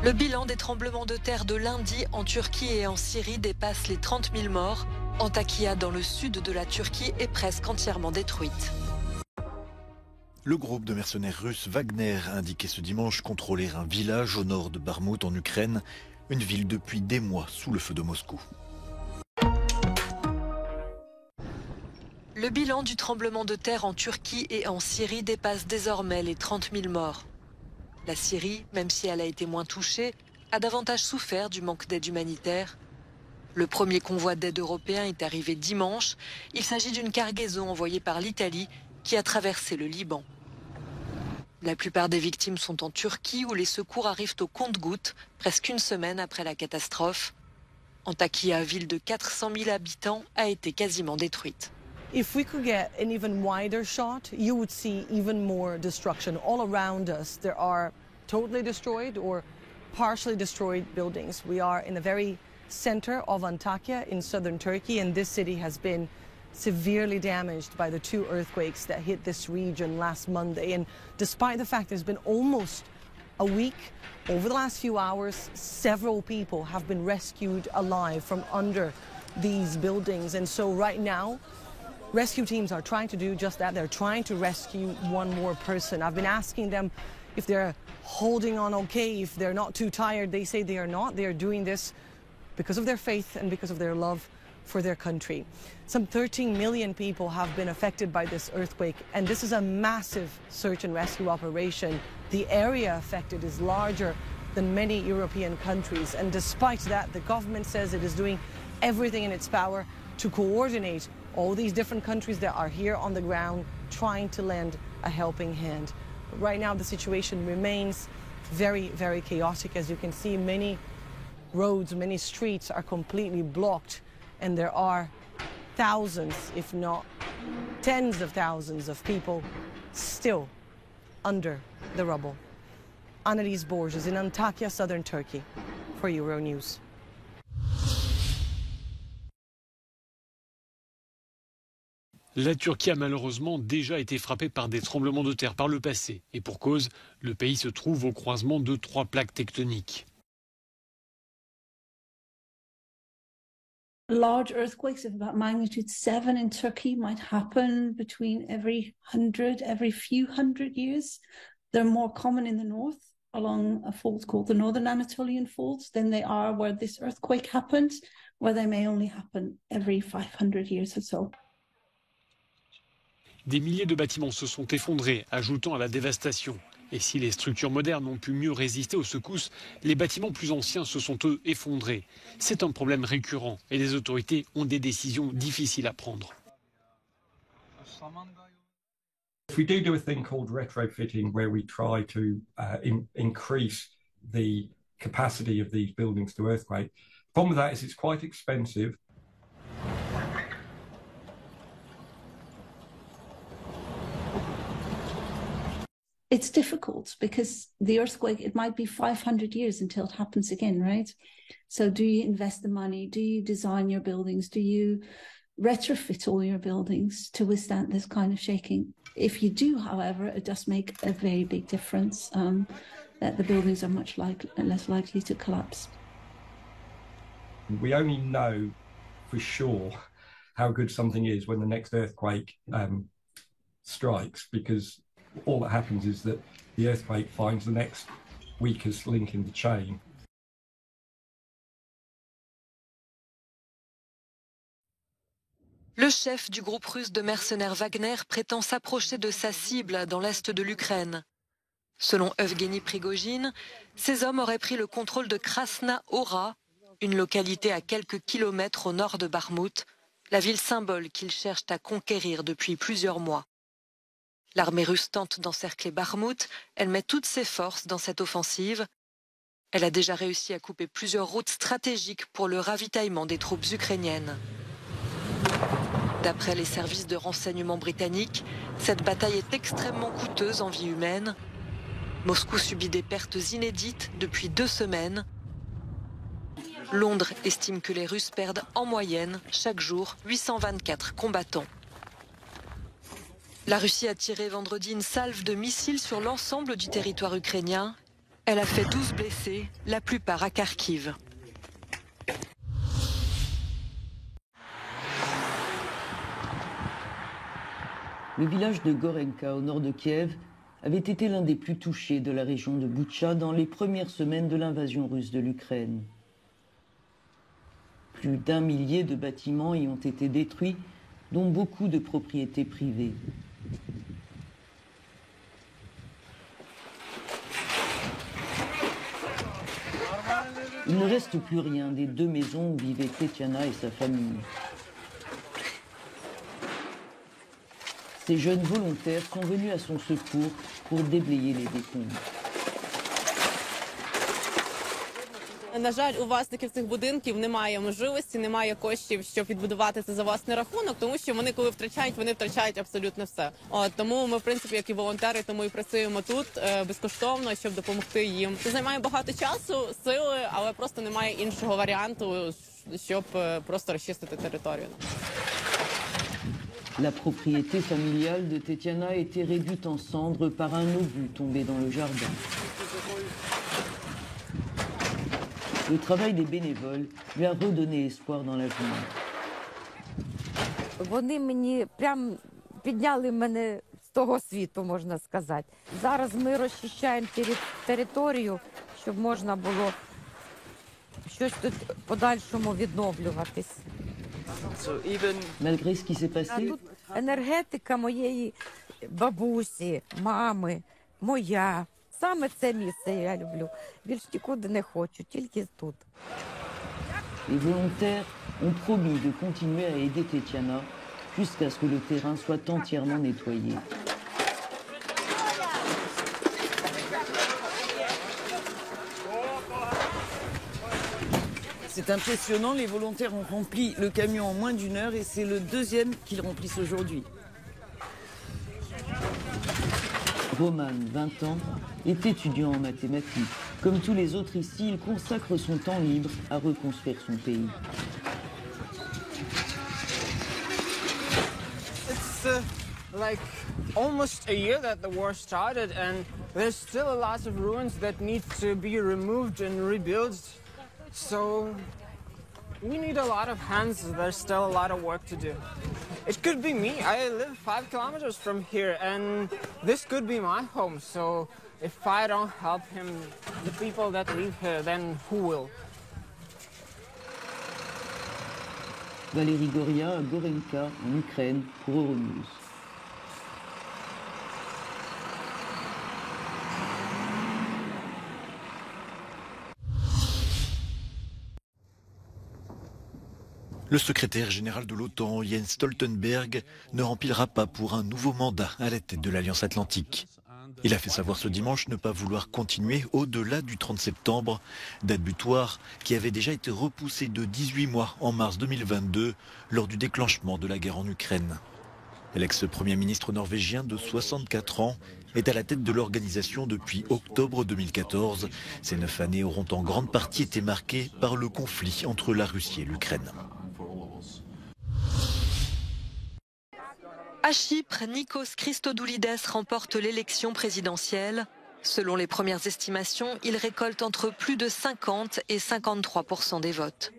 Le bilan des tremblements de terre de lundi en Turquie et en Syrie dépasse les 30 000 morts. Antakya, dans le sud de la Turquie, est presque entièrement détruite. Le groupe de mercenaires russes Wagner a indiqué ce dimanche contrôler un village au nord de Barmout en Ukraine, une ville depuis des mois sous le feu de Moscou. Le bilan du tremblement de terre en Turquie et en Syrie dépasse désormais les 30 000 morts. La Syrie, même si elle a été moins touchée, a davantage souffert du manque d'aide humanitaire. Le premier convoi d'aide européen est arrivé dimanche. Il s'agit d'une cargaison envoyée par l'Italie qui a traversé le Liban. La plupart des victimes sont en Turquie où les secours arrivent au compte-gouttes, presque une semaine après la catastrophe. Antakya, ville de 400 000 habitants, a été quasiment détruite. If we could get an even wider shot, you would see even more destruction. All around us, there are totally destroyed or partially destroyed buildings. We are in the very center of Antakya in southern Turkey, and this city has been severely damaged by the two earthquakes that hit this region last Monday. And despite the fact there's been almost a week, over the last few hours, several people have been rescued alive from under these buildings. And so right now, rescue teams are trying to do just that. They're trying to rescue one more person. I've been asking them if they're holding on okay, if they're not too tired. They say they are not. They are doing this because of their faith and because of their love for their country. Some 13 million people have been affected by this earthquake, and this is a massive search and rescue operation. The area affected is larger than many European countries, and despite that, the government says it is doing everything in its power to coordinate all these different countries that are here on the ground trying to lend a helping hand. But right now, the situation remains very, very chaotic. As you can see, many roads, many streets are completely blocked, and there are thousands, if not tens of thousands of people still under the rubble. Annelies Borges in Antakya, southern Turkey, for Euronews. La Turquie a malheureusement déjà été frappée par des tremblements de terre par le passé. Et pour cause, le pays se trouve au croisement de 3 plaques tectoniques. Large earthquakes of about magnitude 7 in Turkey might happen between every few hundred years. They're more common in the north along a fault called the Northern Anatolian Fault than they are where this earthquake happened, where they may only happen every 500 years or so. Des milliers de bâtiments se sont effondrés, ajoutant à la dévastation. Et si les structures modernes ont pu mieux résister aux secousses, les bâtiments plus anciens se sont eux effondrés. C'est un problème récurrent et les autorités ont des décisions difficiles à prendre. We do a thing called retrofitting where we try to increase the capacity of these buildings to earthquake. The problem with that is it's quite expensive. It's difficult because the earthquake, it might be 500 years until it happens again, right? So do you invest the money? Do you design your buildings? Do you retrofit all your buildings to withstand this kind of shaking? If you do, however, it does make a very big difference that the buildings are much less likely to collapse. We only know for sure how good something is when the next earthquake strikes, because all that happens is that the earthquake finds the next weakest link in the chain. Le chef du groupe russe de mercenaires Wagner prétend s'approcher de sa cible dans l'est de l'Ukraine. Selon Evgeny Prigojine, ces hommes auraient pris le contrôle de Krasna Hora, une localité à quelques kilomètres au nord de Barmout, la ville symbole qu'ils cherchent à conquérir depuis plusieurs mois. L'armée russe tente d'encercler Barmout, elle met toutes ses forces dans cette offensive. Elle a déjà réussi à couper plusieurs routes stratégiques pour le ravitaillement des troupes ukrainiennes. D'après les services de renseignement britanniques, cette bataille est extrêmement coûteuse en vie humaine. Moscou subit des pertes inédites depuis 2 semaines. Londres estime que les Russes perdent en moyenne chaque jour 824 combattants. La Russie a tiré vendredi une salve de missiles sur l'ensemble du territoire ukrainien. Elle a fait 12 blessés, la plupart à Kharkiv. Le village de Gorenka, au nord de Kiev, avait été l'un des plus touchés de la région de Boutcha dans les premières semaines de l'invasion russe de l'Ukraine. Plus d'1 millier de bâtiments y ont été détruits, dont beaucoup de propriétés privées. Il ne reste plus rien des 2 maisons où vivaient Tetiana et sa famille. Ces jeunes volontaires sont venus à son secours pour déblayer les décombres. На жаль, у власників цих будинків немає можливості, немає коштів, щоб відбудувати це за власний рахунок, тому що вони, коли втрачають, вони втрачають абсолютно все. Тому ми, в принципі, як і волонтери, тому і працюємо тут безкоштовно, щоб допомогти їм. Це займає багато часу, сили, але просто немає іншого варіанту, щоб просто розчистити територію. La propriété familiale de Tetiana a été réduite en cendres par un obus tombé dans le jardin. Le travail des bénévoles lui a redonné espoir dans l'avenir. Вони мені прям підняли мене з того світу, можна сказати. Зараз ми розчищаємо територію, щоб можна було щось тут подальшому відновлюватись. Malgré ce qui s'est А passé, тут енергетика моєї бабусі, мами, моя. Саме це місце я люблю. Більш нікуди не хочу, тільки тут. les volontaires ont promis de continuer à aider Tetiana jusqu'à ce que le terrain soit entièrement nettoyé. C'est impressionnant, les volontaires ont rempli le camion en moins d'1 heure et c'est le 2e qu'ils remplissent aujourd'hui. Roman, 20 ans, est étudiant en mathématiques. Comme tous les autres ici, il consacre son temps libre à reconstruire son pays. It's like almost a year that the war started and there's still a lot of ruins that need to be removed and rebuilt. So we need a lot of hands. There's still a lot of work to do. It could be me. I live 5 kilometers from here and this could be my home. So if I don't help him, the people that live here, then who will? Valérie Goria à Gorenka, en Ukraine, pour Euronews. Le secrétaire général de l'OTAN, Jens Stoltenberg, ne remplira pas pour un nouveau mandat à la tête de l'Alliance Atlantique. Il a fait savoir ce dimanche ne pas vouloir continuer au-delà du 30 septembre, date butoir qui avait déjà été repoussée de 18 mois en mars 2022 lors du déclenchement de la guerre en Ukraine. L'ex-premier ministre norvégien de 64 ans est à la tête de l'organisation depuis octobre 2014. Ces 9 années auront en grande partie été marquées par le conflit entre la Russie et l'Ukraine. À Chypre, Nikos Christodoulides remporte l'élection présidentielle. Selon les premières estimations, il récolte entre plus de 50 et 53% des votes.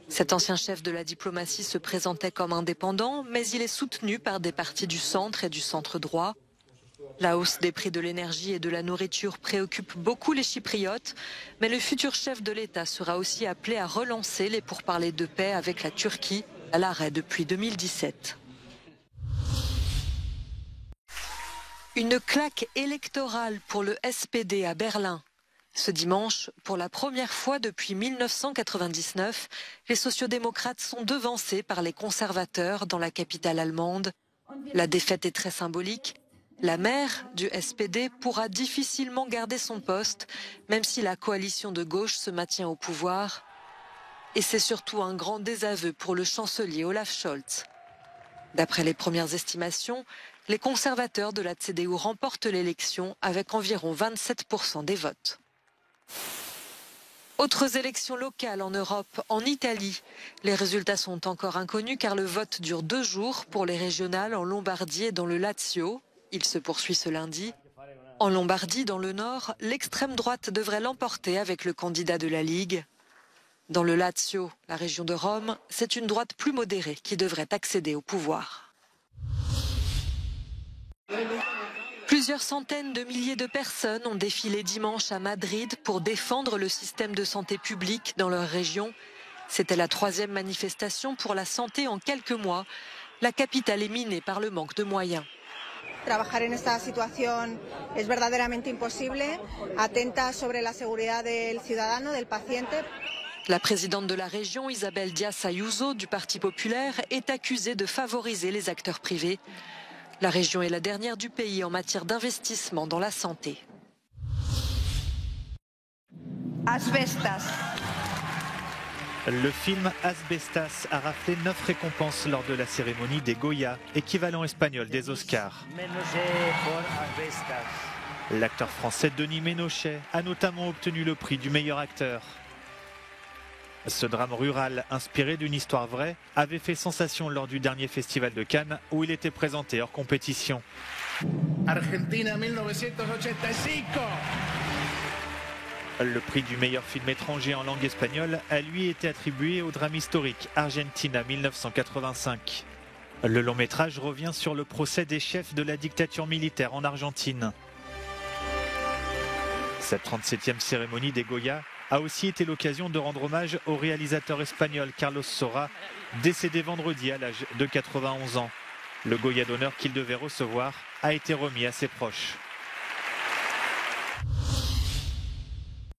Cet ancien chef de la diplomatie se présentait comme indépendant, mais il est soutenu par des partis du centre et du centre droit. La hausse des prix de l'énergie et de la nourriture préoccupe beaucoup les Chypriotes, mais le futur chef de l'État sera aussi appelé à relancer les pourparlers de paix avec la Turquie, à l'arrêt depuis 2017. Une claque électorale pour le SPD à Berlin. Ce dimanche, pour la première fois depuis 1999, les sociodémocrates sont devancés par les conservateurs dans la capitale allemande. La défaite est très symbolique. La maire du SPD pourra difficilement garder son poste, même si la coalition de gauche se maintient au pouvoir. Et c'est surtout un grand désaveu pour le chancelier Olaf Scholz. D'après les premières estimations, les conservateurs de la CDU remportent l'élection avec environ 27% des votes. Autres élections locales en Europe, en Italie. Les résultats sont encore inconnus car le vote dure 2 jours pour les régionales en Lombardie et dans le Lazio. Il se poursuit ce lundi. En Lombardie, dans le nord, l'extrême droite devrait l'emporter avec le candidat de la Ligue. Dans le Lazio, la région de Rome, c'est une droite plus modérée qui devrait accéder au pouvoir. Plusieurs centaines de milliers de personnes ont défilé dimanche à Madrid pour défendre le système de santé publique dans leur région. C'était la 3e manifestation pour la santé en quelques mois. La capitale est minée par le manque de moyens. Trabajar en esta situación es verdaderamente imposible, atenta sobre la seguridad del ciudadano, del paciente. La présidente de la région, Isabel Díaz Ayuso, du Parti populaire, est accusée de favoriser les acteurs privés. La région est la dernière du pays en matière d'investissement dans la santé. Asbestas. Le film Asbestas a raflé 9 récompenses lors de la cérémonie des Goya, équivalent espagnol des Oscars. L'acteur français Denis Ménochet a notamment obtenu le prix du meilleur acteur. Ce drame rural, inspiré d'une histoire vraie, avait fait sensation lors du dernier festival de Cannes, où il était présenté hors compétition. Argentina 1985. Le prix du meilleur film étranger en langue espagnole a lui été attribué au drame historique Argentina 1985. Le long métrage revient sur le procès des chefs de la dictature militaire en Argentine. Cette 37e cérémonie des Goya a aussi été l'occasion de rendre hommage au réalisateur espagnol Carlos Saura, décédé vendredi à l'âge de 91 ans. Le Goya d'honneur qu'il devait recevoir a été remis à ses proches.